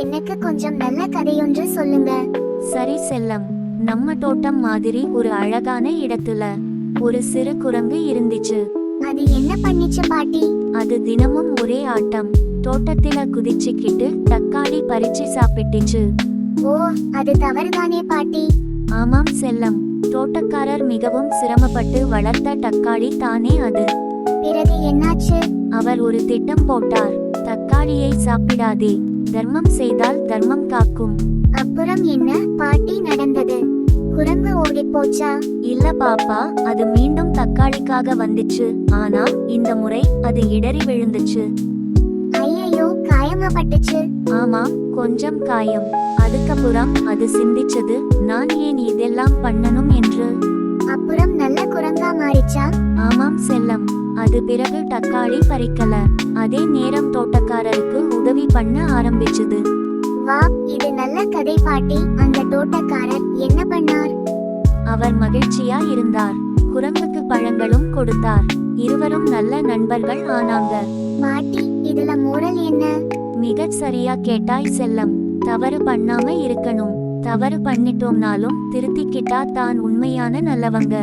எனக்கு கொஞ்சம் நல்ல கதையொன்று சொல்லுங்க. சரி செல்லம், நம்ம தோட்டம் மாதிரி ஒரு அழகான இடத்துல ஒரு சிறு குரங்கு இருந்துச்சு. அது என்ன பண்ணிச்சு பாட்டி? அது தினமும் ஒரே ஆட்டம், தோட்டத்தில குதிச்சுக்கிட்டு தக்காளி பறிச்சு சாப்பிட்டுச்சு. ஓ, அது தவறுதானே பாட்டி? ஆமாம் செல்லம், தோட்டக்காரர் மிகவும் சிரமப்பட்டு வளர்த்த தக்காளி தானே அது. பிறகு என்னாச்சு? அவர் ஒரு திட்டம் போட்டார். தக்காளியை சாப்பிடாதே, தர்மம் செய்தால் தர்மம் காக்கும். அப்புறம் என்ன பாட்டி நடந்தது? குரங்கு ஓடி போச்சா? இல்ல பாப்பா, அது மீண்டும் தக்காளிக்காக வந்துச்சு. ஆனா இந்த முறை அது இடறி விழுந்துச்சு. ஐயையோ, காயமா பட்டுச்சு? ஆமாம், கொஞ்சம் காயம். அதுக்கப்புறம் அது சிந்திச்சது, நான் ஏன் இதெல்லாம் பண்ணணும் என்று. அப்புறம் நல்ல குரங்கா மாறிச்சா? ஆமாம் செல்லம், அது பிறகு தக்காளி பறிக்கல. அதே நேரம் தோட்டக்காரருக்கு உதவி பண்ண ஆரம்பிச்சது. வா, இது நல்ல கதை பாட்டி. அந்த தோட்டக்காரர் என்ன பண்ணார்? அவர் மகிழ்ச்சியா இருந்தார். குரங்குக்கு பழங்களும் கொடுத்தார். இருவரும் நல்ல நண்பர்கள் ஆனாங்க. பாட்டி, இதுல மோரல் என்ன? மிகச் சரியா கேட்டாய் செல்லம். தவறு பண்ணாம இருக்கணும். தவறு பண்ணிட்டோம்னாலும் திருத்திக்கிட்டா தான் உண்மையான நல்லவங்க.